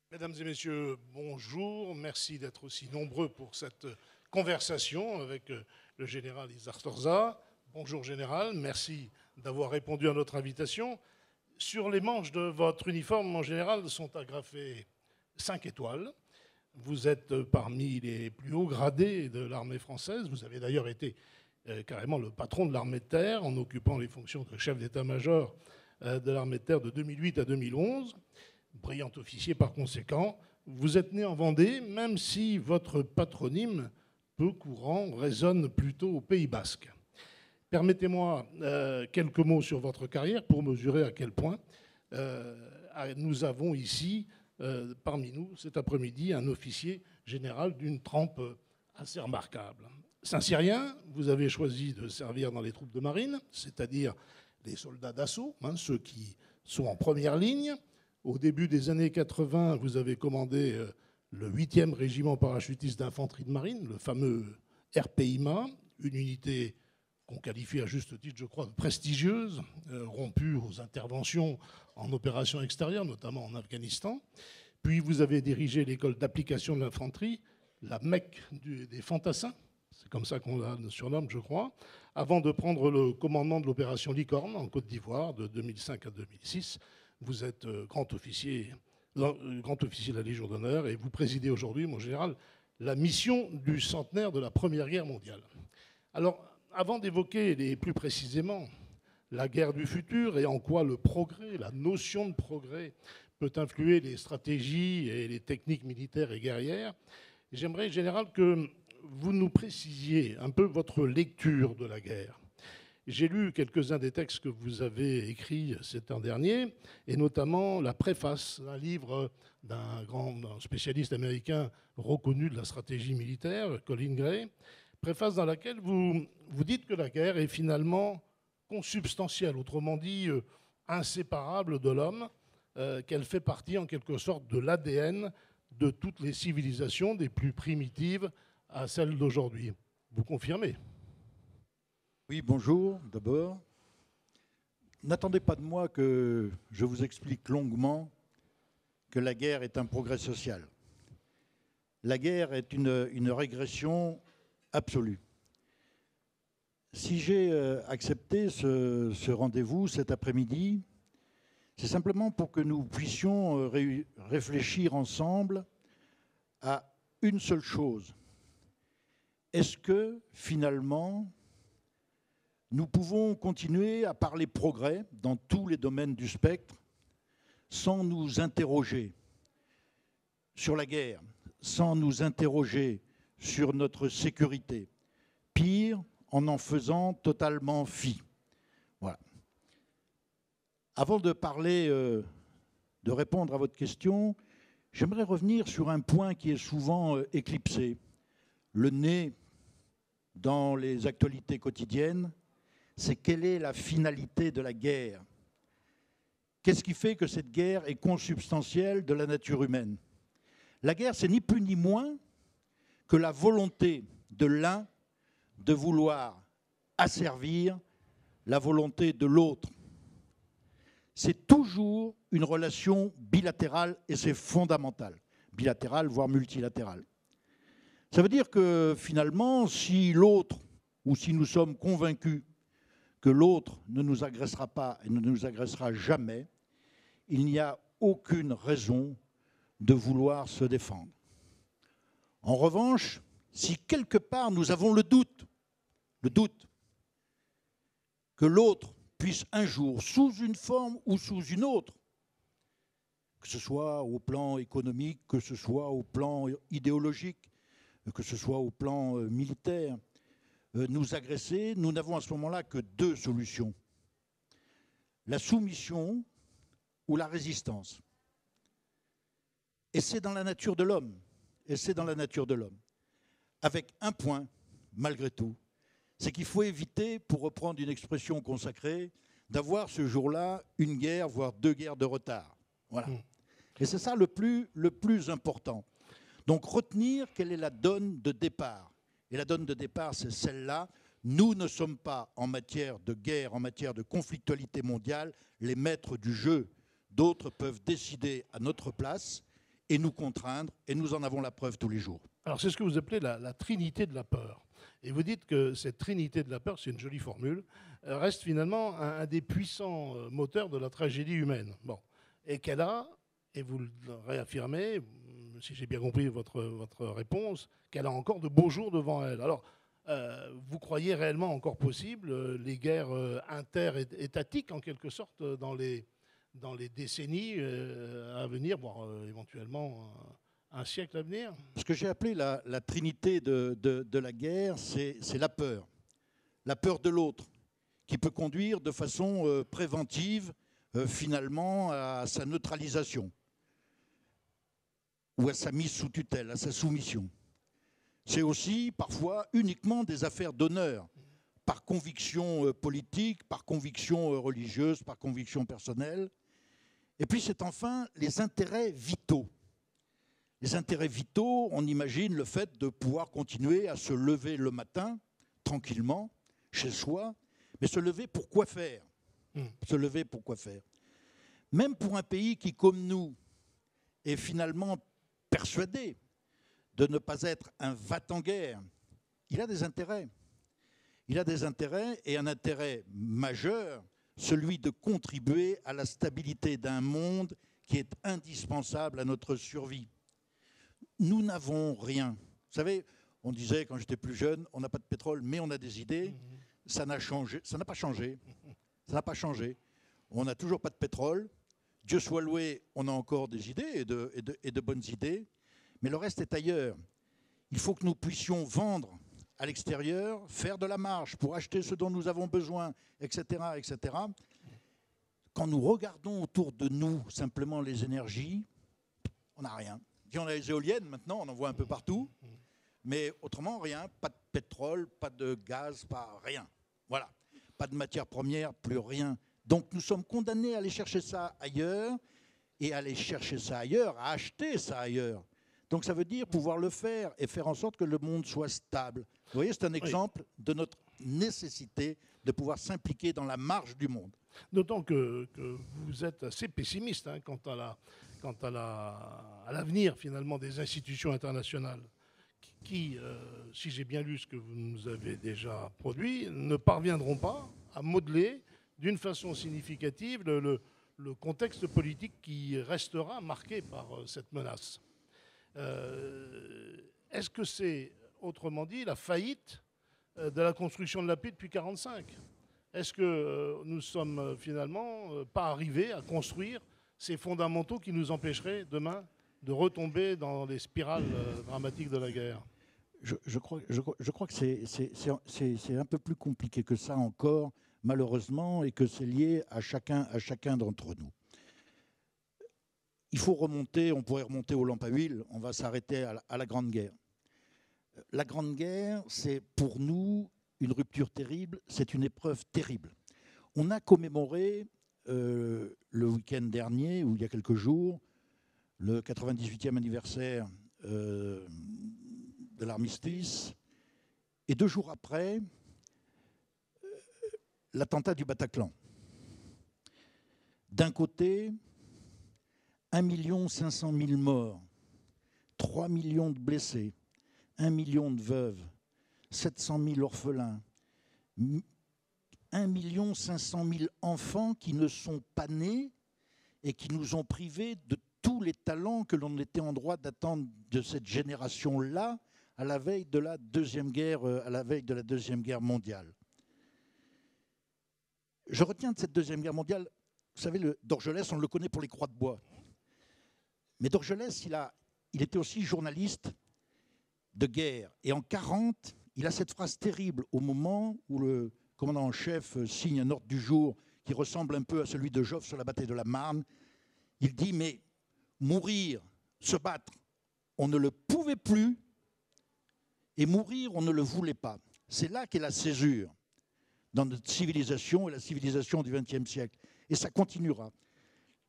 Mesdames et messieurs, bonjour. Merci d'être aussi nombreux pour cette conversation avec le général Izartorza. Bonjour général, merci d'avoir répondu à notre invitation. Sur les manches de votre uniforme, en général, sont agrafées 5 étoiles. Vous êtes parmi les plus hauts gradés de l'armée française. Vous avez d'ailleurs été carrément le patron de l'armée de terre en occupant les fonctions de chef d'état-major de l'armée de terre de 2008 à 2011. Brillant officier par conséquent. Vous êtes né en Vendée, même si votre patronyme, peu courant, résonne plutôt au Pays basque. Permettez-moi quelques mots sur votre carrière pour mesurer à quel point nous avons ici, parmi nous, cet après-midi, un officier général d'une trempe assez remarquable. Saint-Cyrien, vous avez choisi de servir dans les troupes de marine, c'est-à-dire les soldats d'assaut, ceux qui sont en première ligne. Au début des années 80, vous avez commandé le 8e régiment parachutiste d'infanterie de marine, le fameux RPIMA, une unité qu'on qualifie à juste titre, je crois, de prestigieuse, rompue aux interventions en opérations extérieures, notamment en Afghanistan. Puis vous avez dirigé l'école d'application de l'infanterie, la Mecque des fantassins, c'est comme ça qu'on la surnomme, je crois, avant de prendre le commandement de l'opération Licorne en Côte d'Ivoire de 2005 à 2006. Vous êtes grand officier de la Légion d'honneur et vous présidez aujourd'hui, mon général, la mission du centenaire de la Première Guerre mondiale. Alors, avant d'évoquer plus précisément la guerre du futur et en quoi le progrès, la notion de progrès, peut influer les stratégies et les techniques militaires et guerrières, j'aimerais, général, que vous nous précisiez un peu votre lecture de la guerre. J'ai lu quelques-uns des textes que vous avez écrits cet an dernier, et notamment la préface d'un livre d'un spécialiste américain reconnu de la stratégie militaire, Colin Gray, préface dans laquelle vous dites que la guerre est finalement consubstantielle, autrement dit inséparable de l'homme, qu'elle fait partie en quelque sorte de l'ADN de toutes les civilisations, des plus primitives à celles d'aujourd'hui. Vous confirmez ? Oui, bonjour, d'abord. N'attendez pas de moi que je vous explique longuement que la guerre est un progrès social. La guerre est une régression absolue. Si j'ai accepté ce rendez-vous cet après-midi, c'est simplement pour que nous puissions réfléchir ensemble à une seule chose. Est-ce que, finalement, nous pouvons continuer à parler progrès dans tous les domaines du spectre sans nous interroger sur la guerre, sans nous interroger sur notre sécurité, pire, en faisant totalement fi. Voilà. Avant de parler, de répondre à votre question, j'aimerais revenir sur un point qui est souvent éclipsé, le nez dans les actualités quotidiennes. C'est quelle est la finalité de la guerre? Qu'est-ce qui fait que cette guerre est consubstantielle de la nature humaine? La guerre, c'est ni plus ni moins que la volonté de l'un de vouloir asservir la volonté de l'autre. C'est toujours une relation bilatérale et c'est fondamental. Bilatérale, voire multilatérale. Ça veut dire que finalement, si l'autre, ou si nous sommes convaincus que l'autre ne nous agressera pas et ne nous agressera jamais, il n'y a aucune raison de vouloir se défendre. En revanche, si quelque part nous avons le doute que l'autre puisse un jour, sous une forme ou sous une autre, que ce soit au plan économique, que ce soit au plan idéologique, que ce soit au plan militaire, nous agresser, nous n'avons à ce moment-là que deux solutions. La soumission ou la résistance. Et c'est dans la nature de l'homme. Avec un point, malgré tout, c'est qu'il faut éviter, pour reprendre une expression consacrée, d'avoir ce jour-là une guerre, voire deux guerres de retard. Voilà. Et c'est ça le plus important. Donc retenir quelle est la donne de départ. Et la donne de départ, c'est celle-là. Nous ne sommes pas, en matière de guerre, en matière de conflictualité mondiale, les maîtres du jeu. D'autres peuvent décider à notre place et nous contraindre, et nous en avons la preuve tous les jours. Alors c'est ce que vous appelez la trinité de la peur. Et vous dites que cette trinité de la peur, c'est une jolie formule, reste finalement un des puissants moteurs de la tragédie humaine. Bon. Et qu'elle a, et vous le réaffirmez, si j'ai bien compris votre réponse, qu'elle a encore de beaux jours devant elle. Alors, vous croyez réellement encore possible les guerres interétatiques, en quelque sorte, dans les décennies à venir, voire éventuellement un siècle à venir? Ce que j'ai appelé la trinité de la guerre, c'est la peur. La peur de l'autre, qui peut conduire de façon préventive, finalement, à sa neutralisation ou à sa mise sous tutelle, à sa soumission. C'est aussi parfois uniquement des affaires d'honneur, par conviction politique, par conviction religieuse, par conviction personnelle. Et puis c'est enfin les intérêts vitaux. Les intérêts vitaux, on imagine le fait de pouvoir continuer à se lever le matin, tranquillement, chez soi, mais se lever pour quoi faire? Se lever pour quoi faire? Même pour un pays qui, comme nous, est finalement persuadé de ne pas être un va-t-en-guerre, il a des intérêts. Il a des intérêts, et un intérêt majeur, celui de contribuer à la stabilité d'un monde qui est indispensable à notre survie. Nous n'avons rien. Vous savez, on disait quand j'étais plus jeune, on n'a pas de pétrole, mais on a des idées. Ça n'a changé, ça n'a pas changé. Ça n'a pas changé. On n'a toujours pas de pétrole. Dieu soit loué, on a encore des idées et de bonnes idées. Mais le reste est ailleurs. Il faut que nous puissions vendre à l'extérieur, faire de la marge pour acheter ce dont nous avons besoin, etc., etc. Quand nous regardons autour de nous simplement les énergies, on n'a rien. On a les éoliennes maintenant, on en voit un peu partout, mais autrement rien, pas de pétrole, pas de gaz, pas rien. Voilà, pas de matières premières, plus rien. Donc nous sommes condamnés à aller chercher ça ailleurs, et à aller chercher ça ailleurs, à acheter ça ailleurs. Donc ça veut dire pouvoir le faire et faire en sorte que le monde soit stable. Vous voyez, c'est un exemple de notre nécessité de pouvoir s'impliquer dans la marche du monde. D'autant que vous êtes assez pessimiste quant à l'avenir finalement des institutions internationales qui, si j'ai bien lu ce que vous nous avez déjà produit, ne parviendront pas à modeler d'une façon significative le contexte politique qui restera marqué par cette menace. Est-ce que c'est, autrement dit, la faillite de la construction de la paix depuis 1945 ? Est-ce que nous ne sommes finalement pas arrivés à construire ces fondamentaux qui nous empêcheraient demain de retomber dans les spirales dramatiques de la guerre ? Je crois que c'est un peu plus compliqué que ça encore, malheureusement, et que c'est lié à chacun d'entre nous. Il faut remonter, on pourrait remonter aux lampes à huile, on va s'arrêter à la Grande Guerre. La Grande Guerre, c'est pour nous une rupture terrible, c'est une épreuve terrible. On a commémoré le week-end dernier, ou il y a quelques jours, le 98e anniversaire de l'armistice, et 2 jours après, l'attentat du Bataclan. D'un côté, 1 500 000 morts, 3 millions de blessés, 1 million de veuves, 700 000 orphelins, 1 500 000 enfants qui ne sont pas nés et qui nous ont privés de tous les talents que l'on était en droit d'attendre de cette génération-là à la veille de la Deuxième Guerre mondiale. Je retiens de cette Deuxième Guerre mondiale, vous savez, Dorgelès, on le connaît pour les croix de bois. Mais Dorgelès, il était aussi journaliste de guerre. Et en 1940, il a cette phrase terrible au moment où le commandant en chef signe un ordre du jour qui ressemble un peu à celui de Joffre sur la bataille de la Marne. Il dit, mais mourir, se battre, on ne le pouvait plus, et mourir, on ne le voulait pas. C'est là qu'est la césure dans notre civilisation et la civilisation du XXe siècle. Et ça continuera.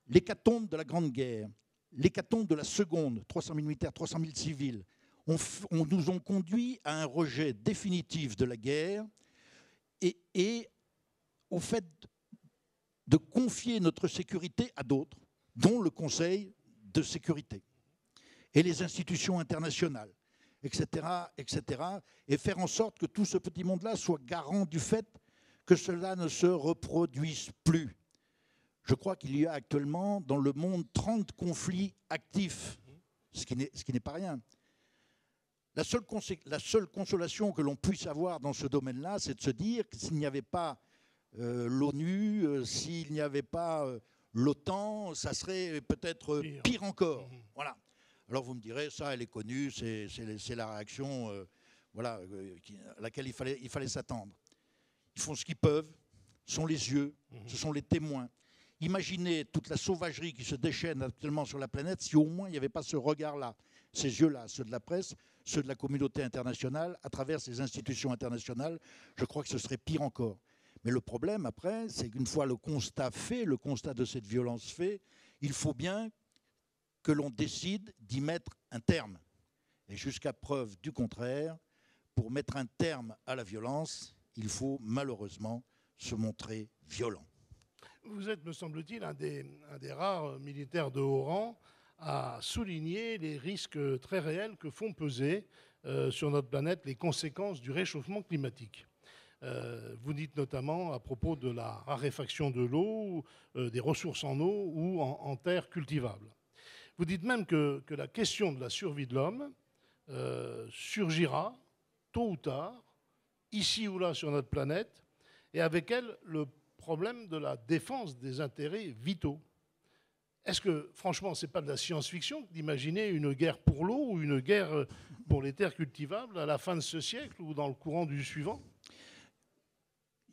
L'hécatombe de la Grande Guerre, l'hécatombe de la Seconde, 300 000 militaires, 300 000 civils, on nous ont conduit à un rejet définitif de la guerre et au fait de confier notre sécurité à d'autres, dont le Conseil de sécurité. et les institutions internationales, etc., etc., et faire en sorte que tout ce petit monde-là soit garant du fait que cela ne se reproduise plus. Je crois qu'il y a actuellement dans le monde 30 conflits actifs, ce qui n'est pas rien. La seule consolation que l'on puisse avoir dans ce domaine-là, c'est de se dire que s'il n'y avait pas l'ONU, s'il n'y avait pas l'OTAN, ça serait peut-être pire encore. Voilà. Alors vous me direz, ça, elle est connue, c'est la réaction voilà, à laquelle il fallait s'attendre. Ils font ce qu'ils peuvent, ce sont les yeux, ce sont les témoins. Imaginez toute la sauvagerie qui se déchaîne actuellement sur la planète si au moins il n'y avait pas ce regard-là, ces yeux-là, ceux de la presse, ceux de la communauté internationale, à travers ces institutions internationales. Je crois que ce serait pire encore. Mais le problème, après, c'est qu'une fois le constat fait, le constat de cette violence fait, il faut bien que l'on décide d'y mettre un terme. Et jusqu'à preuve du contraire, pour mettre un terme à la violence, il faut malheureusement se montrer violent. Vous êtes, me semble-t-il, un des rares militaires de haut rang à souligner les risques très réels que font peser sur notre planète les conséquences du réchauffement climatique. Vous dites notamment à propos de la raréfaction de l'eau, des ressources en eau ou en terres cultivables. Vous dites même que la question de la survie de l'homme surgira tôt ou tard, ici ou là sur notre planète, et avec elle le problème de la défense des intérêts vitaux. Est-ce que, franchement, ce n'est pas de la science-fiction d'imaginer une guerre pour l'eau ou une guerre pour les terres cultivables à la fin de ce siècle ou dans le courant du suivant ?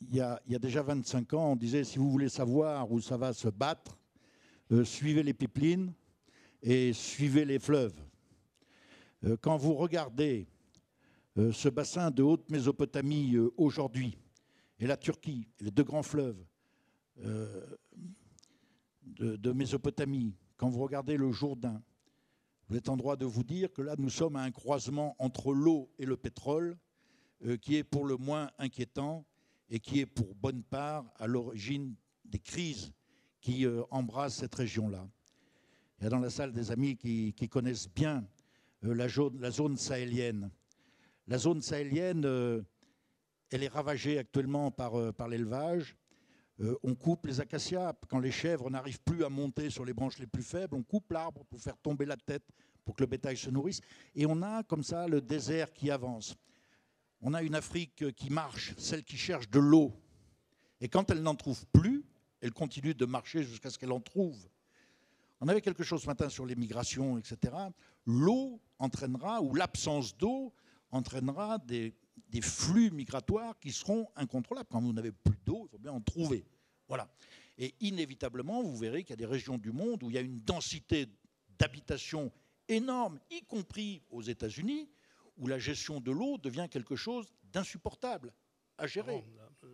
Il y a déjà 25 ans, on disait, si vous voulez savoir où ça va se battre, suivez les pipelines et suivez les fleuves. Quand vous regardez ce bassin de Haute-Mésopotamie aujourd'hui, et la Turquie, les deux grands fleuves de Mésopotamie, quand vous regardez le Jourdain, vous êtes en droit de vous dire que là, nous sommes à un croisement entre l'eau et le pétrole qui est pour le moins inquiétant et qui est pour bonne part à l'origine des crises qui embrassent cette région-là. Il y a dans la salle des amis qui connaissent bien la zone sahélienne. La zone sahélienne, elle est ravagée actuellement par l'élevage. On coupe les acacias. Quand les chèvres n'arrivent plus à monter sur les branches les plus faibles, on coupe l'arbre pour faire tomber la tête, pour que le bétail se nourrisse. Et on a comme ça le désert qui avance. On a une Afrique qui marche, celle qui cherche de l'eau. Et quand elle n'en trouve plus, elle continue de marcher jusqu'à ce qu'elle en trouve. On avait quelque chose ce matin sur les migrations, etc. L'eau entraînera, ou l'absence d'eau entraînera des flux migratoires qui seront incontrôlables. Quand vous n'avez plus d'eau, il faut bien en trouver. Voilà. Et inévitablement, vous verrez qu'il y a des régions du monde où il y a une densité d'habitation énorme, y compris aux États-Unis, où la gestion de l'eau devient quelque chose d'insupportable à gérer.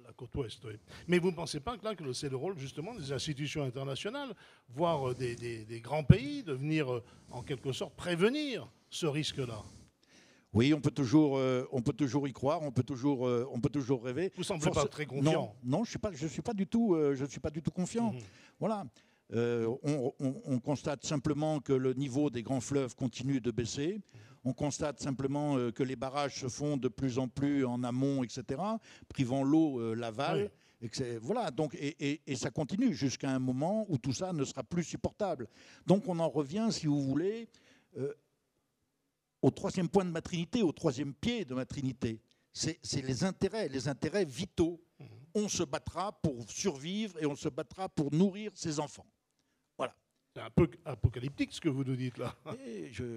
La côte ouest, oui. Mais vous ne pensez pas que là, que c'est le rôle justement des institutions internationales, voire des grands pays, de venir en quelque sorte prévenir ce risque-là ? Oui, on peut toujours y croire, on peut toujours rêver. Vous ne semblez pas très confiant. Non, je suis pas du tout confiant. Voilà. On constate simplement que le niveau des grands fleuves continue de baisser. On constate simplement que les barrages se font de plus en plus en amont, etc., privant l'eau l'aval. Oui. Voilà, donc, et ça continue jusqu'à un moment où tout ça ne sera plus supportable. Donc on en revient, si vous voulez, au troisième point de ma trinité, au troisième pied de ma trinité. C'est les intérêts vitaux. On se battra pour survivre et on se battra pour nourrir ses enfants. Voilà. C'est un peu apocalyptique ce que vous nous dites là.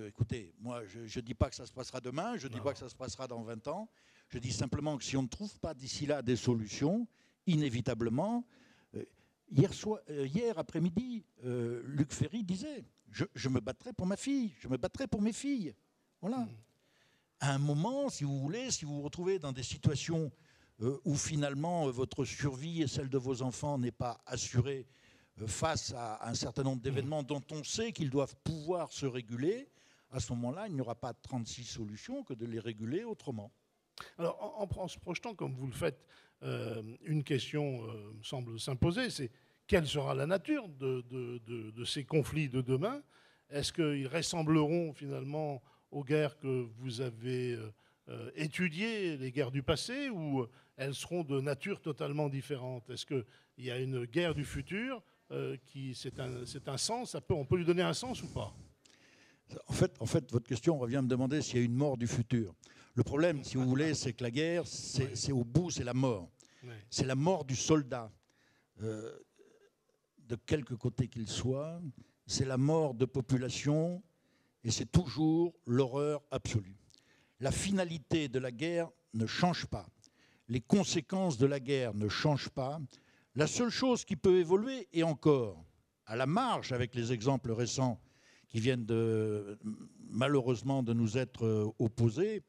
Écoutez, moi je ne dis pas que ça se passera demain, je ne dis pas que ça se passera dans 20 ans. Je dis simplement que si on ne trouve pas d'ici là des solutions, inévitablement, hier après-midi, Luc Ferry disait je me battrai pour ma fille, je me battrai pour mes filles. Voilà. À un moment, si vous voulez, si vous vous retrouvez dans des situations où finalement votre survie et celle de vos enfants n'est pas assurée face à un certain nombre d'événements dont on sait qu'ils doivent pouvoir se réguler, à ce moment-là, il n'y aura pas 36 solutions que de les réguler autrement. Alors, en se projetant comme vous le faites, une question semble s'imposer, c'est quelle sera la nature de ces conflits de demain ? est-ce qu'ils ressembleront finalement aux guerres que vous avez étudiées, les guerres du passé, ou elles seront de nature totalement différente? Est-ce qu'il y a une guerre du futur c'est un sens, on peut lui donner un sens ou pas? En fait, votre question revient à me demander s'il y a une mort du futur. Le problème, si vous voulez, c'est que la guerre, c'est au bout, c'est la mort. Oui. C'est la mort du soldat, de quelque côté qu'il soit. C'est la mort de population et c'est toujours l'horreur absolue. La finalité de la guerre ne change pas. Les conséquences de la guerre ne changent pas. La seule chose qui peut évoluer, et encore, à la marge avec les exemples récents qui viennent malheureusement de nous être opposés,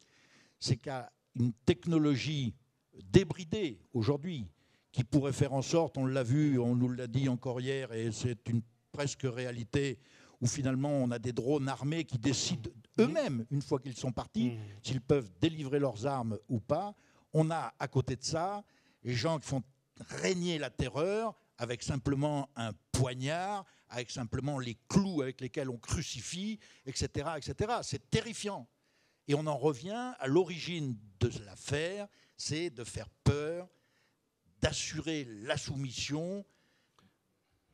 c'est qu'à une technologie débridée aujourd'hui, qui pourrait faire en sorte, on l'a vu, on nous l'a dit encore hier, et c'est une presque réalité, où finalement on a des drones armés qui décident eux-mêmes, une fois qu'ils sont partis, s'ils peuvent délivrer leurs armes ou pas. On a à côté de ça les gens qui font régner la terreur avec simplement un poignard, avec simplement les clous avec lesquels on crucifie, etc., etc. C'est terrifiant. Et on en revient à l'origine de l'affaire, c'est de faire peur, d'assurer la soumission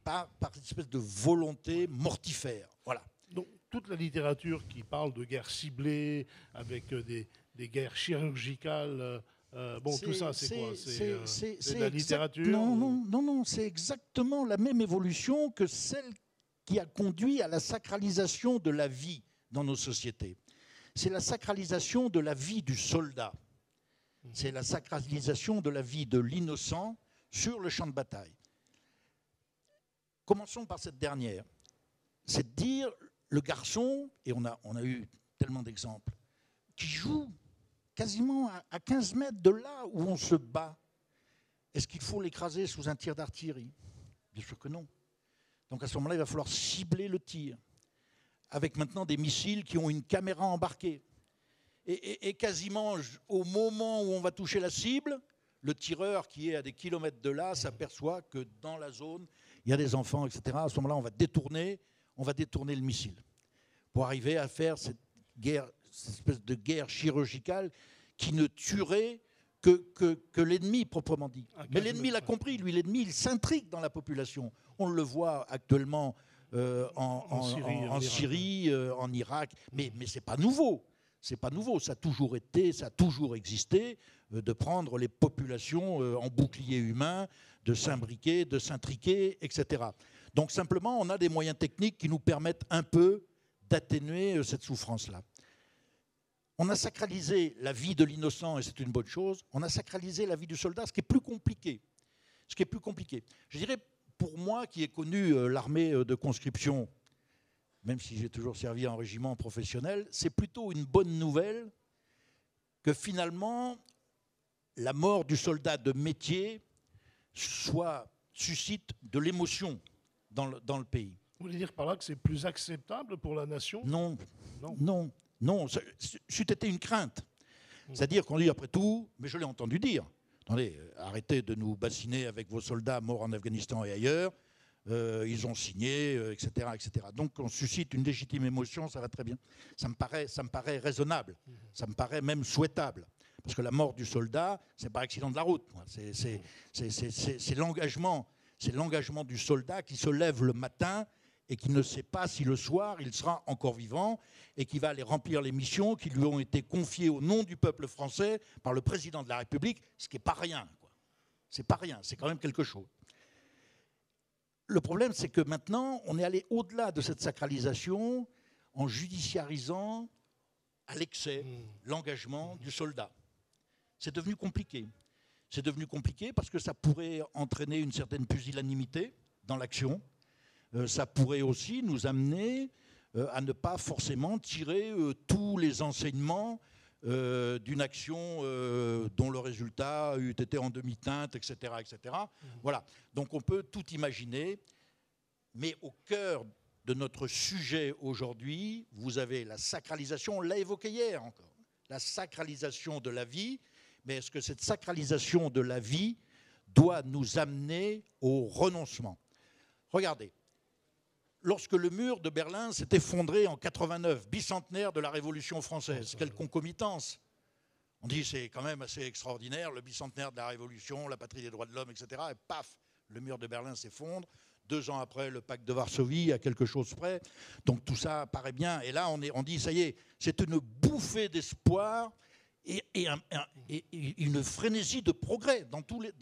par une espèce de volonté mortifère. Voilà. Donc, toute la littérature qui parle de guerres ciblées, avec des guerres chirurgicales, tout ça, c'est quoi? C'est de la littérature? Non, c'est exactement la même évolution que celle qui a conduit à la sacralisation de la vie dans nos sociétés. C'est la sacralisation de la vie du soldat. C'est la sacralisation de la vie de l'innocent sur le champ de bataille. Commençons par cette dernière. C'est de dire le garçon, et on a eu tellement d'exemples, qui joue quasiment à 15 mètres de là où on se bat. Est-ce qu'il faut l'écraser sous un tir d'artillerie? Bien sûr que non. Donc à ce moment-là, il va falloir cibler le tir, avec maintenant des missiles qui ont une caméra embarquée. Et quasiment au moment où on va toucher la cible, le tireur qui est à des kilomètres de là s'aperçoit que dans la zone, il y a des enfants, etc. À ce moment-là, on va détourner le missile pour arriver à faire cette espèce de guerre chirurgicale qui ne tuerait que l'ennemi proprement dit. Mais l'ennemi l'a compris, lui, l'ennemi, il s'intrigue dans la population. On le voit actuellement en Syrie, en Irak, mais ce n'est pas nouveau. C'est pas nouveau, ça a toujours été, ça a toujours existé, de prendre les populations en bouclier humain, de s'imbriquer, de s'intriquer, etc. Donc simplement, on a des moyens techniques qui nous permettent un peu d'atténuer cette souffrance-là. On a sacralisé la vie de l'innocent, et c'est une bonne chose. On a sacralisé la vie du soldat, ce qui est plus compliqué. Je dirais, pour moi, qui ai connu l'armée de conscription, même si j'ai toujours servi en régiment professionnel, c'est plutôt une bonne nouvelle que finalement la mort du soldat de métier suscite de l'émotion dans le pays. Vous voulez dire par là que c'est plus acceptable pour la nation? Non, c'eût été une crainte. C'est-à-dire qu'on dit après tout, mais je l'ai entendu dire, attendez, arrêtez de nous bassiner avec vos soldats morts en Afghanistan et ailleurs, ils ont signé, etc., etc. Donc on suscite une légitime émotion, ça va très bien. Ça me paraît raisonnable, ça me paraît même souhaitable. Parce que la mort du soldat, c'est pas accident de la route. C'est l'engagement du soldat qui se lève le matin et qui ne sait pas si le soir il sera encore vivant et qui va aller remplir les missions qui lui ont été confiées au nom du peuple français par le président de la République, ce qui n'est pas rien. C'est pas rien, c'est quand même quelque chose. Le problème, c'est que maintenant, on est allé au-delà de cette sacralisation en judiciarisant à l'excès l'engagement du soldat. C'est devenu compliqué. C'est devenu compliqué parce que ça pourrait entraîner une certaine pusillanimité dans l'action. Ça pourrait aussi nous amener à ne pas forcément tirer tous les enseignements d'une action dont le résultat eût été en demi-teinte, etc., etc. Voilà. Donc on peut tout imaginer, mais au cœur de notre sujet aujourd'hui, vous avez la sacralisation, on l'a évoqué hier encore, la sacralisation de la vie, mais est-ce que cette sacralisation de la vie doit nous amener au renoncement? Regardez, lorsque le mur de Berlin s'est effondré en 89, bicentenaire de la Révolution française. Quelle concomitance! On dit c'est quand même assez extraordinaire, le bicentenaire de la Révolution, la patrie des droits de l'homme, etc. Et paf, le mur de Berlin s'effondre. 2 ans après, le pacte de Varsovie, à quelque chose près. Donc tout ça paraît bien. Et là, on dit, ça y est, c'est une bouffée d'espoir et une frénésie de progrès dans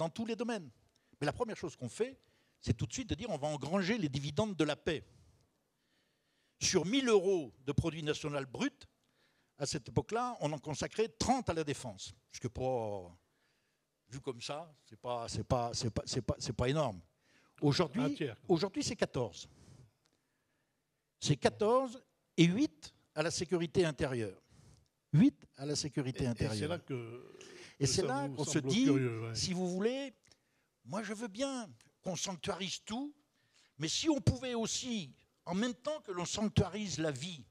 tous les domaines. Mais la première chose qu'on fait, c'est tout de suite de dire on va engranger les dividendes de la paix. Sur 1 000 € de produit national brut, à cette époque-là, on en consacrait 30 à la défense. Ce qui n'est pas, vu comme ça, c'est pas énorme. Aujourd'hui, c'est 14. C'est 14 et 8 à la sécurité intérieure. 8 à la sécurité intérieure. Et c'est là qu'on se dit, curieux, ouais. Si vous voulez, moi je veux bien qu'on sanctuarise tout, mais si on pouvait aussi, en même temps que l'on sanctuarise la vie,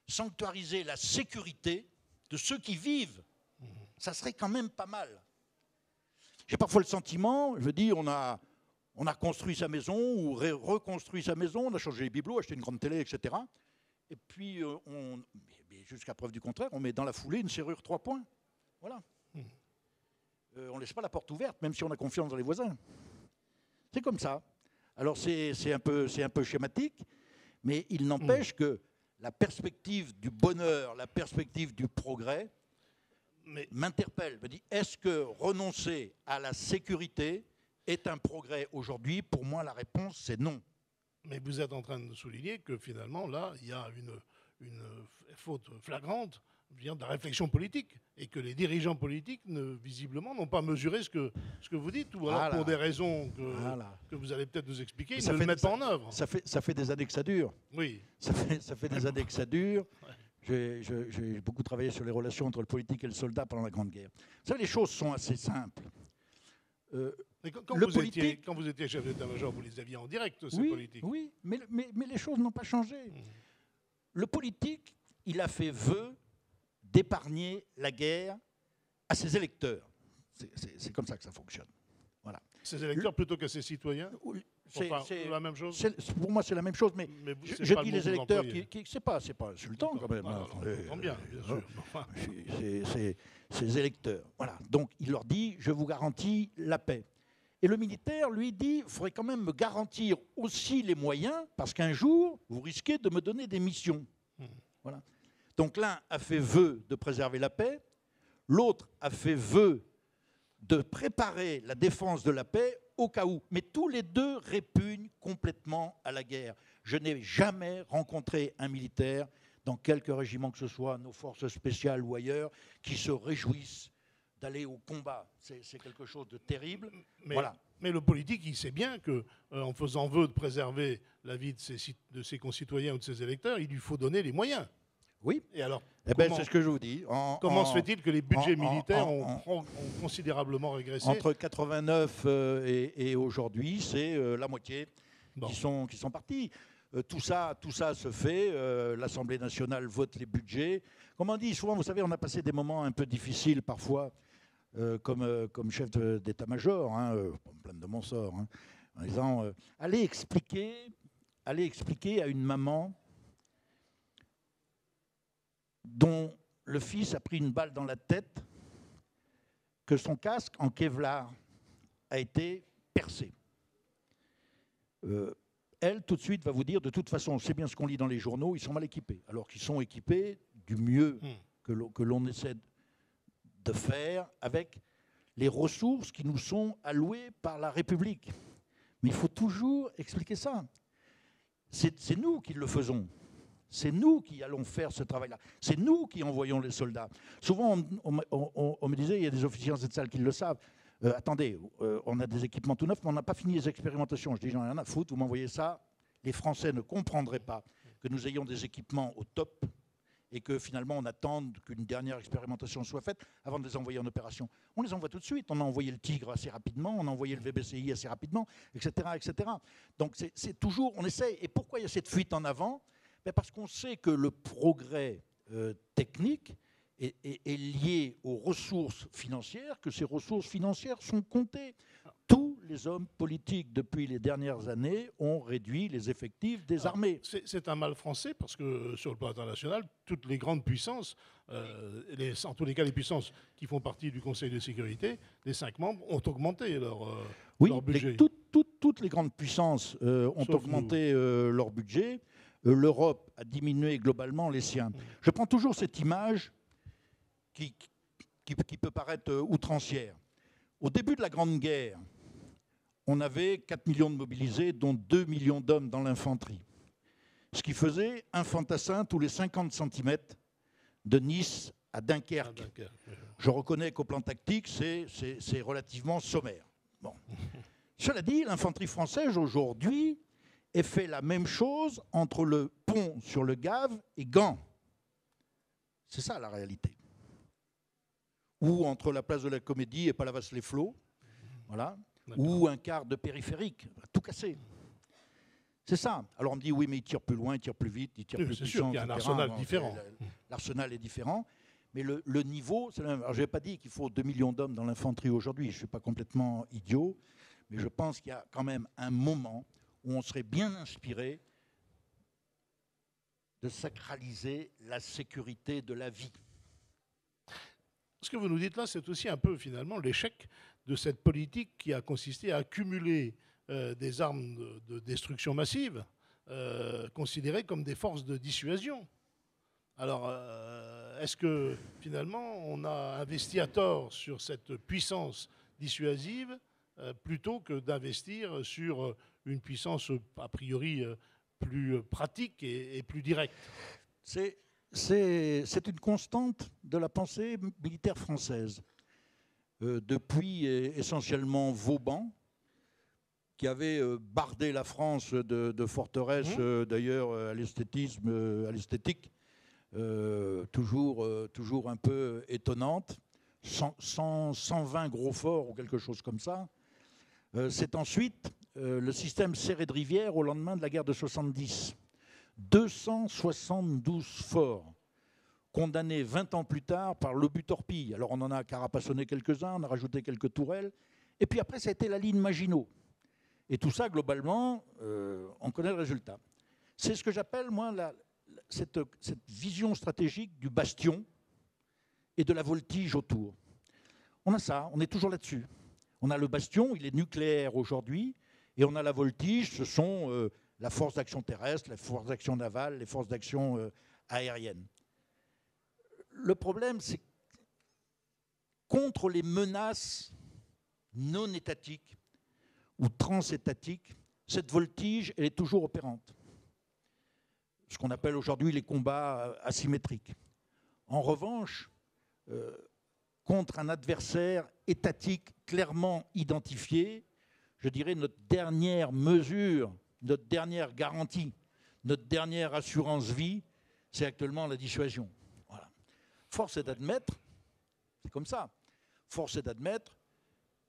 sanctuariser la sécurité de ceux qui vivent, ça serait quand même pas mal. J'ai parfois le sentiment, je dis, on a construit sa maison ou reconstruit sa maison, on a changé les bibelots, acheté une grande télé, etc. Et puis, jusqu'à preuve du contraire, on met dans la foulée une serrure 3 points. Voilà. On ne laisse pas la porte ouverte, même si on a confiance dans les voisins. C'est comme ça. Alors, c'est un peu schématique, mais il n'empêche que la perspective du bonheur, la perspective du progrès m'interpelle. Me dit, est-ce que renoncer à la sécurité est un progrès aujourd'hui? Pour moi, la réponse, c'est non. Mais vous êtes en train de souligner que finalement, là, il y a une faute flagrante vient de la réflexion politique et que les dirigeants politiques, visiblement, n'ont pas mesuré ce que vous dites, ou alors pour des raisons que vous allez peut-être nous expliquer, ils ne le mettent pas en œuvre. Ça fait des années que ça dure. Oui. Ça fait des années que ça dure. Ouais. J'ai beaucoup travaillé sur les relations entre le politique et le soldat pendant la Grande Guerre. Vous savez, les choses sont assez simples. Quand vous étiez chef d'état-major, vous les aviez en direct, ces politiques. Oui, mais les choses n'ont pas changé. Le politique, il a fait vœu d'épargner la guerre à ses électeurs. C'est comme ça que ça fonctionne. Voilà. Ses électeurs plutôt qu'à ses citoyens? C'est la même chose? Pour moi, c'est la même chose, mais je dis les électeurs c'est pas insultant quand même. J'entends bien sûr. C'est ses électeurs. Voilà. Donc, il leur dit, je vous garantis la paix. Et le militaire, lui, dit, il faudrait quand même me garantir aussi les moyens, parce qu'un jour, vous risquez de me donner des missions. Voilà. Donc l'un a fait vœu de préserver la paix, l'autre a fait vœu de préparer la défense de la paix au cas où. Mais tous les deux répugnent complètement à la guerre. Je n'ai jamais rencontré un militaire, dans quelque régiment que ce soit, nos forces spéciales ou ailleurs, qui se réjouissent d'aller au combat. C'est quelque chose de terrible. Mais le politique, il sait bien qu'en faisant vœu de préserver la vie de ses concitoyens ou de ses électeurs, il lui faut donner les moyens. Oui. Et alors, c'est ce que je vous dis. Comment se fait-il que les budgets militaires ont considérablement régressé? Entre 89 et aujourd'hui, c'est la moitié qui sont partis. Tout ça se fait. L'Assemblée nationale vote les budgets. Comme on dit souvent, vous savez, on a passé des moments un peu difficiles parfois, comme chef d'état-major, plein de mon sort, en disant allez expliquer à une maman dont le fils a pris une balle dans la tête que son casque en Kevlar a été percé. Elle, tout de suite, va vous dire, de toute façon, c'est bien ce qu'on lit dans les journaux, ils sont mal équipés. Alors qu'ils sont équipés du mieux que l'on essaie de faire avec les ressources qui nous sont allouées par la République. Mais il faut toujours expliquer ça. C'est nous qui le faisons. C'est nous qui allons faire ce travail-là. C'est nous qui envoyons les soldats. Souvent, on me disait, il y a des officiers dans cette salle qui le savent, attendez, on a des équipements tout neufs, mais on n'a pas fini les expérimentations. Je dis, j'en ai rien à foutre, vous m'envoyez ça. Les Français ne comprendraient pas que nous ayons des équipements au top et que finalement on attende qu'une dernière expérimentation soit faite avant de les envoyer en opération. On les envoie tout de suite. On a envoyé le Tigre assez rapidement, on a envoyé le VBCI assez rapidement, etc. etc. Donc c'est toujours, on essaie. Et pourquoi il y a cette fuite en avant? Parce qu'on sait que le progrès technique est lié aux ressources financières, que ces ressources financières sont comptées. tous les hommes politiques depuis les dernières années ont réduit les effectifs des armées. C'est un mal français parce que sur le plan international, toutes les grandes puissances, en tous les cas les puissances qui font partie du Conseil de sécurité, les 5 membres ont augmenté leur budget. Toutes les grandes puissances ont augmenté leur budget. L'Europe a diminué globalement les siens. Je prends toujours cette image qui peut paraître outrancière. Au début de la Grande Guerre, on avait 4 millions de mobilisés, dont 2 millions d'hommes dans l'infanterie. Ce qui faisait un fantassin tous les 50 cm de Nice à Dunkerque. Je reconnais qu'au plan tactique, c'est relativement sommaire. Bon. Cela dit, l'infanterie française, aujourd'hui, fait la même chose entre le pont sur le Gave et Gand. C'est ça la réalité. Ou entre la place de la Comédie et Palavas-les-Flots, voilà. Ou un quart de périphérique, tout cassé. C'est ça. Alors on me dit, oui, mais ils tirent plus loin, ils tirent plus vite, ils tirent plus puissant. C'est sûr qu'il y a un arsenal différent. L'arsenal est différent, mais le niveau, c'est le même. Alors je n'ai pas dit qu'il faut 2 millions d'hommes dans l'infanterie aujourd'hui, je ne suis pas complètement idiot, mais je pense qu'il y a quand même un moment où on serait bien inspiré de sacraliser la sécurité de la vie. Ce que vous nous dites là, c'est aussi un peu finalement l'échec de cette politique qui a consisté à accumuler des armes de destruction massive considérées comme des forces de dissuasion. Alors, est-ce que finalement on a investi à tort sur cette puissance dissuasive plutôt que d'investir sur une puissance a priori plus pratique et plus directe? C'est une constante de la pensée militaire française. Depuis essentiellement Vauban, qui avait bardé la France de forteresses, d'ailleurs à l'esthétique, toujours un peu étonnante, 120 gros forts ou quelque chose comme ça. C'est ensuite le système Serré de Rivière au lendemain de la guerre de 70. 272 forts, condamnés 20 ans plus tard par l'obus-torpille. Alors on en a carapassonné quelques-uns, on a rajouté quelques tourelles, et puis après ça a été la ligne Maginot. Et tout ça, globalement, on connaît le résultat. C'est ce que j'appelle, moi, cette vision stratégique du bastion et de la voltige autour. On a ça, on est toujours là-dessus. On a le bastion, il est nucléaire aujourd'hui, et on a la voltige, ce sont la force d'action terrestre, la force d'action navale, les forces d'action aériennes. Le problème, c'est que contre les menaces non étatiques ou transétatiques, cette voltige, elle est toujours opérante. Ce qu'on appelle aujourd'hui les combats asymétriques. En revanche, contre un adversaire étatique clairement identifié, je dirais notre dernière mesure, notre dernière garantie, notre dernière assurance vie, c'est actuellement la dissuasion. Voilà. Force est d'admettre, c'est comme ça, force est d'admettre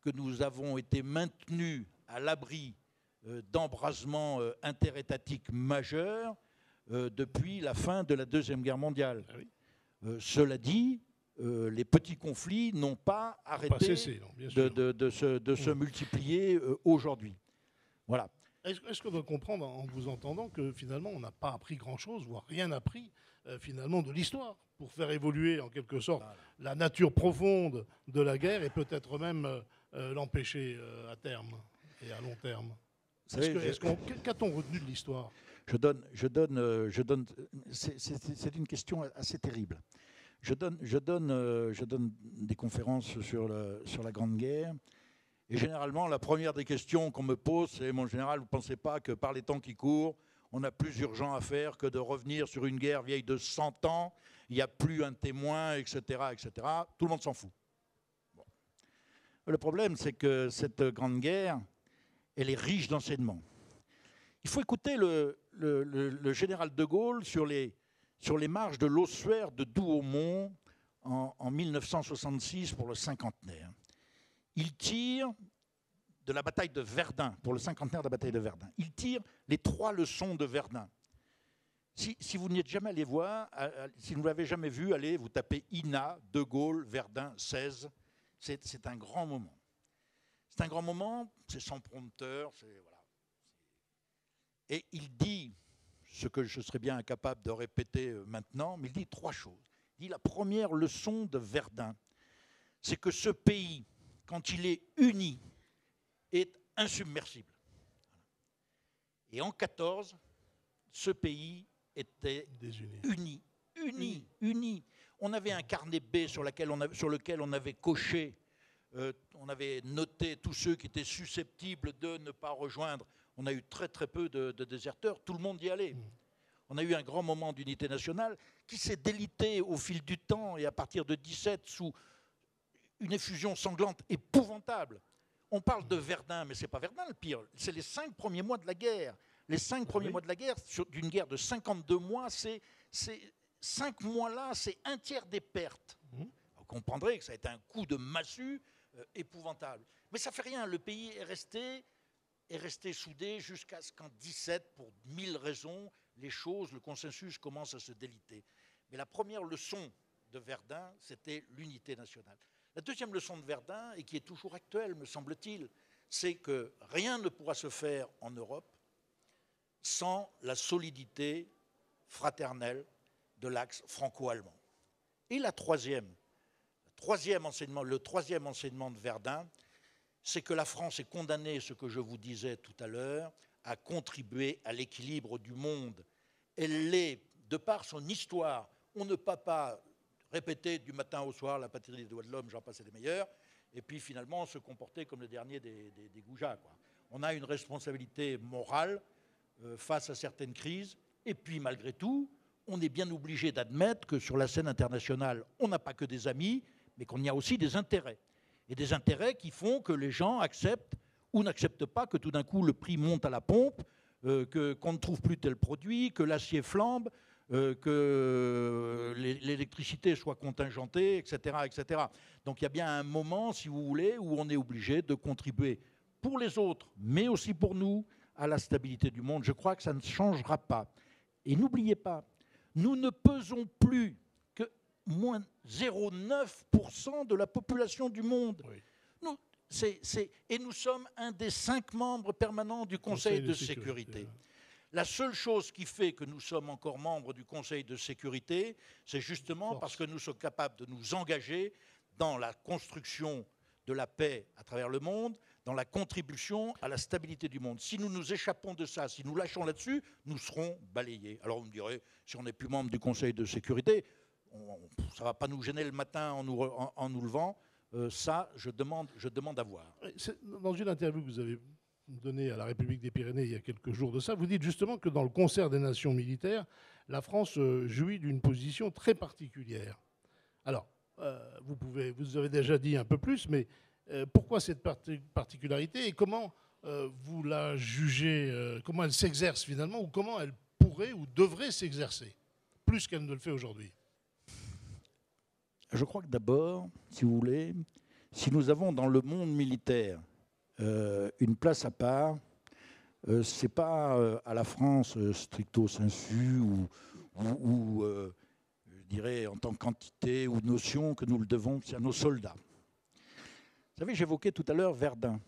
que nous avons été maintenus à l'abri d'embrasements interétatiques majeurs depuis la fin de la Deuxième Guerre mondiale. Ah oui. Cela dit, les petits conflits n'ont pas arrêté de se multiplier aujourd'hui. Voilà. Est-ce qu'on doit comprendre en vous entendant que finalement on n'a pas appris grand-chose, voire rien appris finalement de l'histoire pour faire évoluer en quelque sorte la nature profonde de la guerre et peut-être même l'empêcher à terme et à long terme? Qu'a-t-on retenu de l'histoire? C'est une question assez terrible. Je donne des conférences sur la Grande Guerre. Et généralement, la première des questions qu'on me pose, c'est « Mon général, vous ne pensez pas que par les temps qui courent, on a plus urgent à faire que de revenir sur une guerre vieille de 100 ans, il n'y a plus un témoin, etc. etc. » Tout le monde s'en fout. Bon. Le problème, c'est que cette Grande Guerre, elle est riche d'enseignements. Il faut écouter le général de Gaulle sur les marches de l'ossuaire de Douaumont en 1966 pour le cinquantenaire. Il tire de la bataille de Verdun, pour le cinquantenaire de la bataille de Verdun. Il tire les 3 leçons de Verdun. Si vous n'y êtes jamais allé voir, si vous ne l'avez jamais vu, allez, vous tapez INA, De Gaulle, Verdun, 16. C'est un grand moment. C'est un grand moment, c'est sans prompteur, voilà. Et il dit, ce que je serais bien incapable de répéter maintenant, mais il dit 3 choses. Il dit la première leçon de Verdun, c'est que ce pays, quand il est uni, est insubmersible. Et en 14, ce pays était uni. On avait un carnet B sur lequel on avait coché, on avait noté tous ceux qui étaient susceptibles de ne pas rejoindre. On a eu très très peu de déserteurs, tout le monde y allait. On a eu un grand moment d'unité nationale qui s'est délité au fil du temps et à partir de 17 sous une effusion sanglante épouvantable. On parle de Verdun, mais ce n'est pas Verdun le pire, c'est les 5 premiers mois de la guerre. Les 5 premiers mois de la guerre, d'une guerre de 52 mois, ces 5 mois-là, c'est un tiers des pertes. Vous comprendrez que ça a été un coup de massue épouvantable. Mais ça ne fait rien, le pays est resté soudé jusqu'à ce qu'en 17, pour 1000 raisons, le consensus commence à se déliter. Mais la première leçon de Verdun, c'était l'unité nationale. La deuxième leçon de Verdun, et qui est toujours actuelle, me semble-t-il, c'est que rien ne pourra se faire en Europe sans la solidité fraternelle de l'axe franco-allemand. Et le troisième enseignement de Verdun, c'est que la France est condamnée, ce que je vous disais tout à l'heure, à contribuer à l'équilibre du monde. Elle l'est de par son histoire. On ne peut pas répéter du matin au soir la patrie des droits de l'homme, j'en passe des meilleurs, et puis finalement se comporter comme le dernier des goujats, quoi. On a une responsabilité morale face à certaines crises, et puis malgré tout, on est bien obligé d'admettre que sur la scène internationale, on n'a pas que des amis, mais qu'on y a aussi des intérêts. Et des intérêts qui font que les gens acceptent ou n'acceptent pas que tout d'un coup le prix monte à la pompe, qu'on ne trouve plus tel produit, que l'acier flambe, que l'électricité soit contingentée, etc., etc. Donc il y a bien un moment, si vous voulez, où on est obligé de contribuer pour les autres, mais aussi pour nous, à la stabilité du monde. Je crois que ça ne changera pas. Et n'oubliez pas, nous ne pesons plus que moins 0,9% de la population du monde. Oui. Et nous sommes un des 5 membres permanents du Conseil de sécurité. La seule chose qui fait que nous sommes encore membres du Conseil de sécurité, c'est justement parce que nous sommes capables de nous engager dans la construction de la paix à travers le monde, dans la contribution à la stabilité du monde. Si nous nous échappons de ça, si nous lâchons là-dessus, nous serons balayés. Alors vous me direz, si on n'est plus membre du Conseil de sécurité, ça ne va pas nous gêner le matin en nous levant. Ça, je demande à voir. Dans une interview que vous avez donnée à la République des Pyrénées il y a quelques jours de ça, vous dites justement que dans le concert des nations militaires, la France jouit d'une position très particulière. Alors, vous avez déjà dit un peu plus, mais pourquoi cette particularité et comment vous la jugez, comment elle s'exerce finalement, ou comment elle pourrait ou devrait s'exercer, plus qu'elle ne le fait aujourd'hui? Je crois que d'abord, si vous voulez, si nous avons dans le monde militaire une place à part, ce n'est pas à la France stricto sensu ou je dirais en tant qu'entité ou notion que nous le devons, c'est à nos soldats. Vous savez, j'évoquais tout à l'heure Verdun.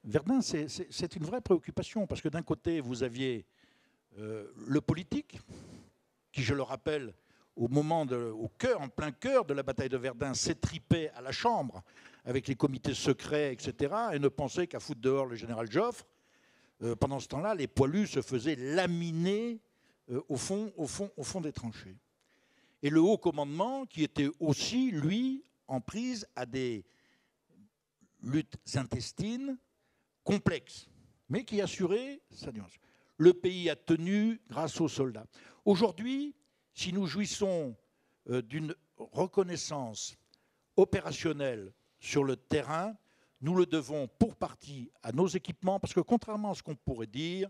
Verdun, c'est une vraie préoccupation parce que d'un côté, vous aviez le politique, qui, je le rappelle, en plein cœur de la bataille de Verdun, s'étripait à la chambre avec les comités secrets, etc., et ne pensait qu'à foutre dehors le général Joffre. Pendant ce temps-là, les poilus se faisaient laminer au fond des tranchées. Et le haut commandement, qui était aussi, lui, en prise à des luttes intestines complexes, mais qui assurait sa nuance. Le pays a tenu grâce aux soldats. Aujourd'hui, si nous jouissons d'une reconnaissance opérationnelle sur le terrain, nous le devons pour partie à nos équipements, parce que contrairement à ce qu'on pourrait dire,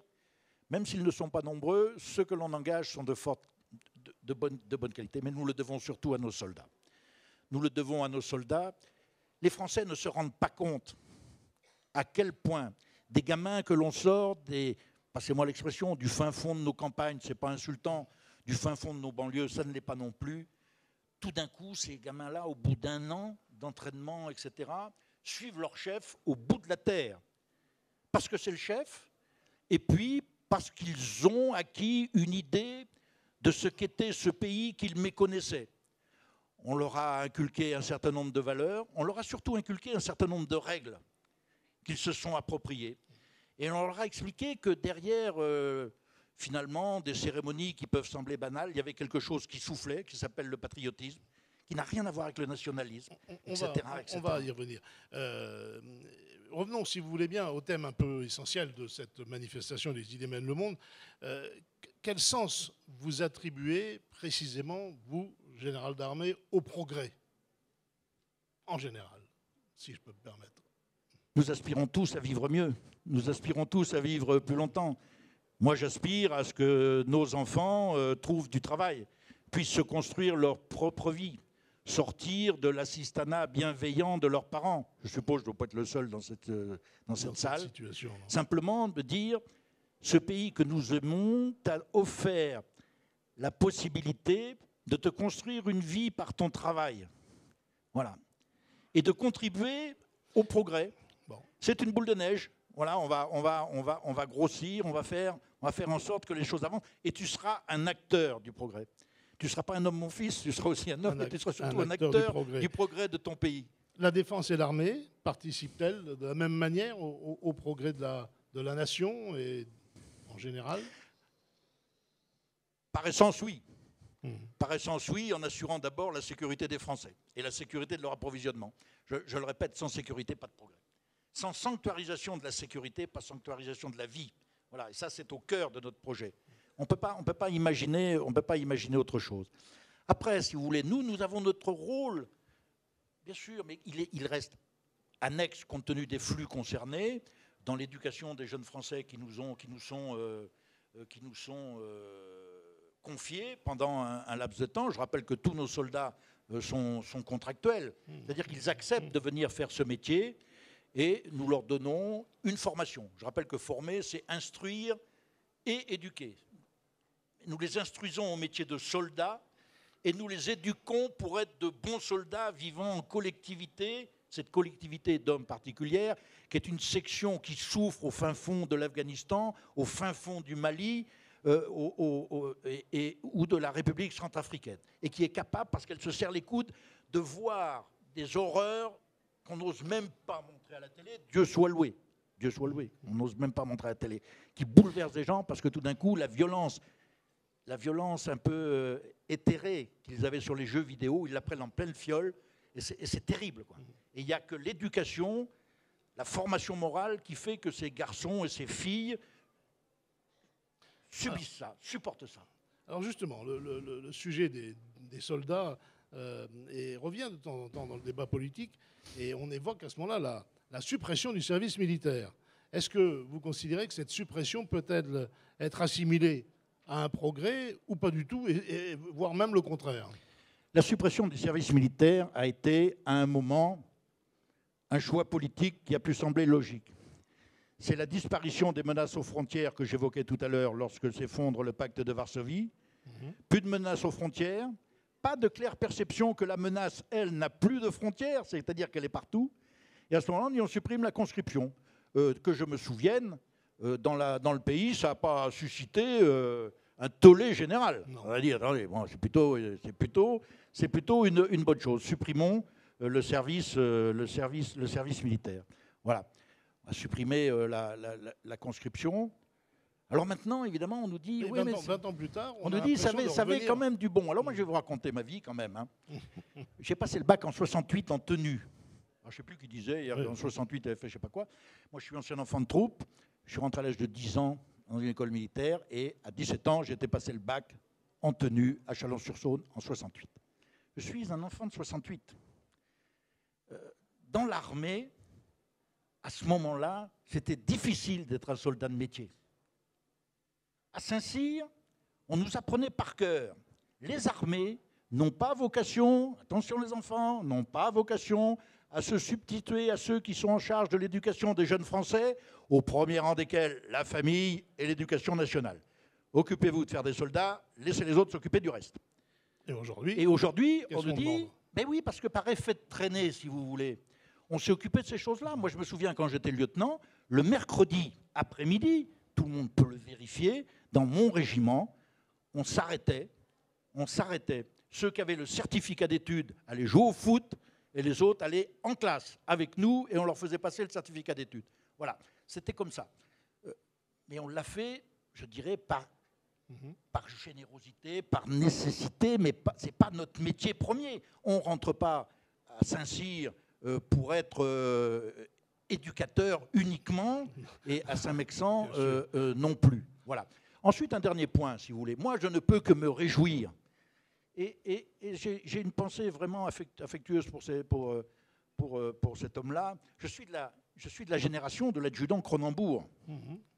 même s'ils ne sont pas nombreux, ceux que l'on engage sont de bonne qualité, mais nous le devons surtout à nos soldats. Nous le devons à nos soldats. Les Français ne se rendent pas compte à quel point des gamins que l'on sort, passez-moi l'expression, du fin fond de nos campagnes, ce n'est pas insultant, du fin fond de nos banlieues, ça ne l'est pas non plus. Tout d'un coup, ces gamins-là, au bout d'1 an d'entraînement, etc., suivent leur chef au bout de la terre. Parce que c'est le chef, et puis parce qu'ils ont acquis une idée de ce qu'était ce pays qu'ils méconnaissaient. On leur a inculqué un certain nombre de valeurs, on leur a surtout inculqué un certain nombre de règles qu'ils se sont appropriées. Et on leur a expliqué que derrière, finalement, des cérémonies qui peuvent sembler banales, il y avait quelque chose qui soufflait, qui s'appelle le patriotisme, qui n'a rien à voir avec le nationalisme, etc., etc. On va y revenir. Revenons, si vous voulez bien, au thème un peu essentiel de cette manifestation des idées mènent le monde. Quel sens vous attribuez précisément, vous, général d'armée, au progrès, en général, si je peux me permettre? Nous aspirons tous à vivre mieux. Nous aspirons tous à vivre plus longtemps. Moi, j'aspire à ce que nos enfants trouvent du travail, puissent se construire leur propre vie, sortir de l'assistanat bienveillant de leurs parents. Je suppose que je ne dois pas être le seul dans cette salle. Situation, simplement de dire, ce pays que nous aimons t'a offert la possibilité de te construire une vie par ton travail. Voilà. Et de contribuer au progrès. Bon. C'est une boule de neige. Voilà, on va grossir, on va faire en sorte que les choses avancent. Et tu seras un acteur du progrès. Tu ne seras pas un homme, mon fils, tu seras aussi un homme, mais tu seras surtout un acteur du progrès de ton pays. La défense et l'armée participent-elles de la même manière au progrès de la nation et en général? Par essence, oui. Par essence, oui, en assurant d'abord la sécurité des Français et la sécurité de leur approvisionnement. Je le répète, sans sécurité, pas de progrès. Sans sanctuarisation de la sécurité, pas sanctuarisation de la vie. Voilà, et ça, c'est au cœur de notre projet. On ne peut pas imaginer autre chose. Après, si vous voulez, nous avons notre rôle, bien sûr, mais il reste annexe compte tenu des flux concernés, dans l'éducation des jeunes Français qui nous sont confiés pendant un laps de temps. Je rappelle que tous nos soldats sont contractuels, c'est-à-dire qu'ils acceptent de venir faire ce métier et nous leur donnons une formation. Je rappelle que former, c'est instruire et éduquer. Nous les instruisons au métier de soldats et nous les éduquons pour être de bons soldats vivant en collectivité, cette collectivité d'hommes particulière, qui est une section qui souffre au fin fond de l'Afghanistan, au fin fond du Mali ou de la République centrafricaine, et qui est capable, parce qu'elle se serre les coudes, de voir des horreurs qu'on n'ose même pas montrer à la télé, Dieu soit loué, on n'ose même pas montrer à la télé, qui bouleverse des gens parce que tout d'un coup, la violence un peu éthérée qu'ils avaient sur les jeux vidéo, ils la prennent en pleine fiole, et c'est terrible, quoi. Et il n'y a que l'éducation, la formation morale qui fait que ces garçons et ces filles subissent ça, supportent ça. Alors justement, le sujet des soldats revient de temps en temps dans le débat politique, et on évoque à ce moment-là la suppression du service militaire. Est-ce que vous considérez que cette suppression peut être assimilée à un progrès ou pas du tout, et voire même le contraire? La suppression du service militaire a été, à un moment, un choix politique qui a pu sembler logique. C'est la disparition des menaces aux frontières que j'évoquais tout à l'heure lorsque s'effondre le pacte de Varsovie. Plus de menaces aux frontières, pas de claire perception que la menace, elle, n'a plus de frontières, c'est-à-dire qu'elle est partout. Et à ce moment-là, on supprime la conscription. Que je me souvienne, dans le pays, ça n'a pas suscité un tollé général. Non. On va dire, attendez, bon, c'est plutôt une bonne chose. Supprimons le service militaire. Voilà. On va supprimer la conscription. Alors maintenant, évidemment, on nous dit... Oui, 20 ans plus tard, on nous dit, ça avait quand même du bon. Alors moi, je vais vous raconter ma vie quand même. Hein. J'ai passé le bac en 68 en tenue. Alors, je ne sais plus qui disait, en 68, il avait fait je ne sais pas quoi. Moi, je suis ancien enfant de troupe. Je suis rentré à l'âge de 10 ans dans une école militaire. Et à 17 ans, j'ai été passer le bac en tenue à Chalon-sur-Saône en 68. Je suis un enfant de 68. Dans l'armée, à ce moment-là, c'était difficile d'être un soldat de métier. À Saint-Cyr, on nous apprenait par cœur. Les armées n'ont pas vocation, attention les enfants, n'ont pas vocation à se substituer à ceux qui sont en charge de l'éducation des jeunes Français, au premier rang desquels la famille et l'éducation nationale. Occupez-vous de faire des soldats, laissez les autres s'occuper du reste. Et aujourd'hui, on nous dit, mais oui, parce que par effet de traînée, si vous voulez, On s'est occupé de ces choses-là. Moi, je me souviens quand j'étais lieutenant, le mercredi après-midi, tout le monde peut le vérifier, dans mon régiment, on s'arrêtait. Ceux qui avaient le certificat d'études allaient jouer au foot et les autres allaient en classe avec nous et on leur faisait passer le certificat d'études. Voilà, c'était comme ça. Mais on l'a fait, je dirais, par générosité, par nécessité, mais ce n'est pas notre métier premier. On ne rentre pas à Saint-Cyr pour être éducateur uniquement et à Saint-Mexan non plus. Voilà. Ensuite, un dernier point, si vous voulez. Moi, je ne peux que me réjouir. Et j'ai une pensée vraiment affectueuse pour cet homme-là. Je suis de la génération de l'adjudant Cronenbourg,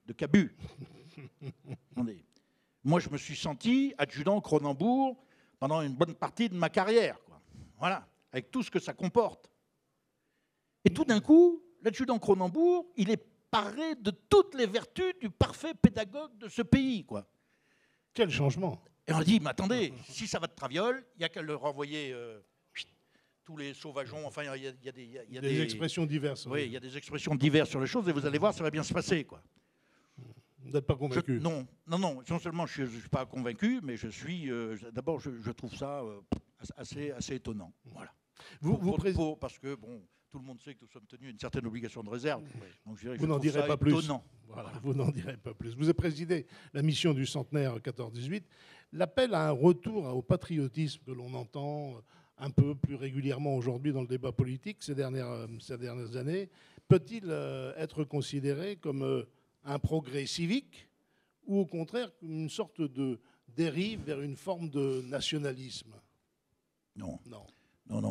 de Cabu. Attendez. Moi, je me suis senti adjudant Cronenbourg pendant une bonne partie de ma carrière, quoi. Voilà, avec tout ce que ça comporte. Et tout d'un coup, l'adjudant Cronenbourg, il est paré de toutes les vertus du parfait pédagogue de ce pays, quoi. Quel changement! Et on dit, mais attendez, si ça va de traviole, il n'y a qu'à le renvoyer tous les sauvageons. Enfin, il y a des expressions diverses. Oui, il y a des expressions diverses sur les choses, et vous allez voir, ça va bien se passer, quoi. Vous n'êtes pas convaincu? Non. Non seulement je ne suis pas convaincu, mais je suis... D'abord, je trouve ça assez étonnant. Voilà. Parce que, bon, tout le monde sait que nous sommes tenus à une certaine obligation de réserve. Oui. Donc, vous n'en direz pas plus. Voilà, vous n'en direz pas plus. Vous avez présidé la mission du centenaire 14-18. L'appel à un retour au patriotisme que l'on entend un peu plus régulièrement aujourd'hui dans le débat politique ces dernières années, peut-il être considéré comme un progrès civique ou au contraire une sorte de dérive vers une forme de nationalisme? Non,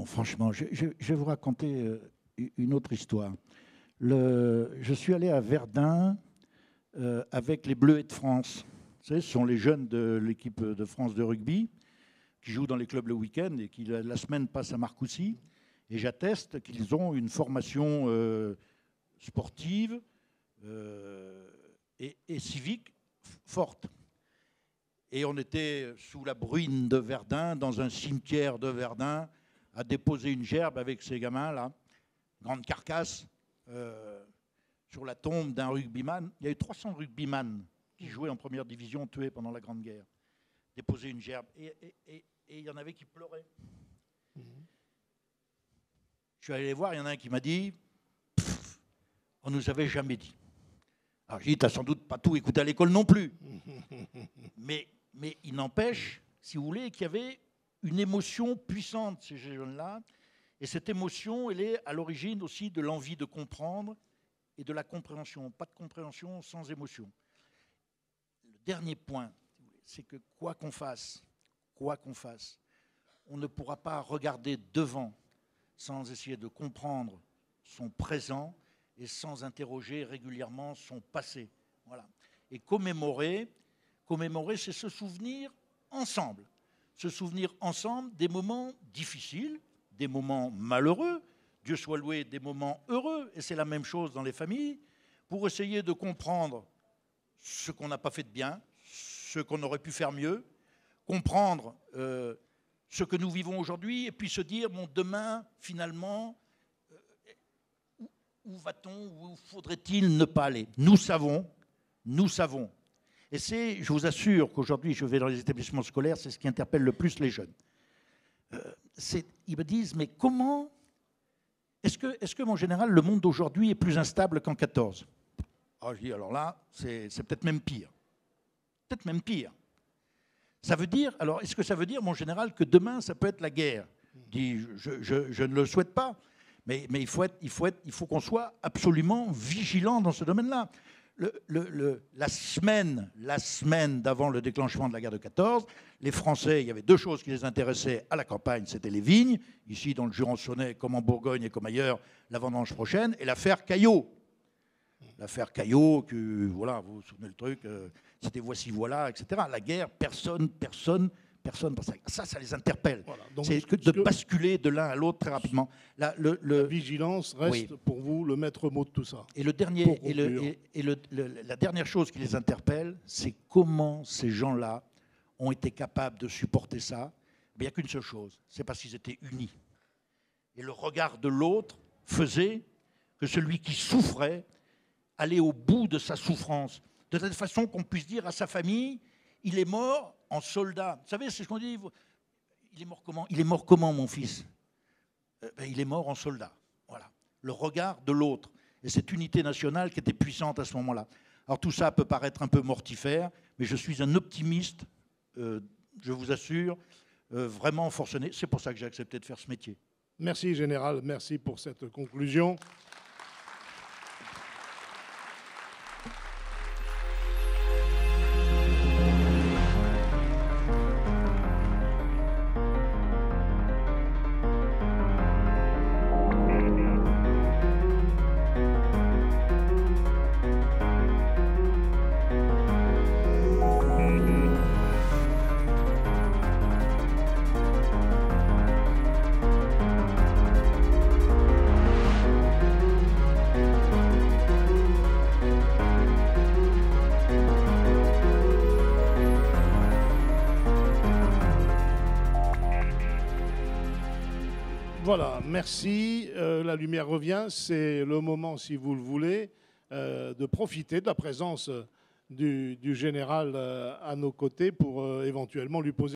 franchement, je vais vous raconter une autre histoire. Je suis allé à Verdun avec les Bleuets de France. Vous savez, ce sont les jeunes de l'équipe de France de rugby qui jouent dans les clubs le week-end et qui, la semaine, passent à Marcoussis. Et j'atteste qu'ils ont une formation sportive et civique forte. Et on était sous la bruine de Verdun, dans un cimetière de Verdun, à déposer une gerbe avec ces gamins-là, grande carcasse, sur la tombe d'un rugbyman. Il y a eu 300 rugbyman qui jouaient en première division, tués pendant la Grande Guerre. Déposer une gerbe. Et il y en avait qui pleuraient. Je suis allé les voir, il y en a un qui m'a dit « On ne nous avait jamais dit ». Alors j'ai dit « T'as sans doute pas tout écouté à l'école non plus ». Mais il n'empêche, si vous voulez, qu'il y avait une émotion puissante, ces jeunes-là. Et cette émotion, elle est à l'origine aussi de l'envie de comprendre et de la compréhension. Pas de compréhension sans émotion. Le dernier point, c'est que quoi qu'on fasse, on ne pourra pas regarder devant sans essayer de comprendre son présent et sans interroger régulièrement son passé. Voilà. Et commémorer, c'est se souvenir ensemble. Se souvenir ensemble des moments difficiles, des moments malheureux, Dieu soit loué, des moments heureux, et c'est la même chose dans les familles, pour essayer de comprendre ce qu'on n'a pas fait de bien, ce qu'on aurait pu faire mieux, comprendre ce que nous vivons aujourd'hui, et puis se dire, bon, demain, finalement, où va-t-on, où faudrait-il ne pas aller? Nous savons. Et je vous assure qu'aujourd'hui, je vais dans les établissements scolaires, c'est ce qui interpelle le plus les jeunes. Ils me disent, mais comment est-ce que, mon général, le monde d'aujourd'hui est plus instable qu'en 14? Je dis, alors là, c'est peut-être même pire. Peut-être même pire. Ça veut dire, alors, est-ce que ça veut dire, mon général, que demain, ça peut être la guerre? Je dis, je ne le souhaite pas, mais il faut qu'on soit absolument vigilant dans ce domaine-là. La semaine d'avant le déclenchement de la guerre de 14, les Français, il y avait deux choses qui les intéressaient à la campagne, c'était les vignes, ici dans le Jurançonnais, comme en Bourgogne et comme ailleurs, la vendange prochaine, et l'affaire Caillot. L'affaire Caillot, voilà, vous vous souvenez le truc, c'était voici, voilà, etc. La guerre, personne, ça les interpelle. Voilà, c'est de basculer de l'un à l'autre très rapidement. La vigilance reste pour vous le maître mot de tout ça. Et la dernière chose qui les interpelle, c'est comment ces gens-là ont été capables de supporter ça. Il n'y a qu'une seule chose, c'est parce qu'ils étaient unis. Et le regard de l'autre faisait que celui qui souffrait allait au bout de sa souffrance, de telle façon qu'on puisse dire à sa famille, il est mort en soldat. Vous savez, c'est ce qu'on dit, il est mort comment? Il est mort comment, mon fils? Il est mort en soldat. Voilà. Le regard de l'autre. Et cette unité nationale qui était puissante à ce moment-là. Alors tout ça peut paraître un peu mortifère, mais je suis un optimiste, je vous assure, vraiment forcené. C'est pour ça que j'ai accepté de faire ce métier. Merci, Général. Merci pour cette conclusion. Voilà, merci. La lumière revient. C'est le moment, si vous le voulez, de profiter de la présence du général à nos côtés pour éventuellement lui poser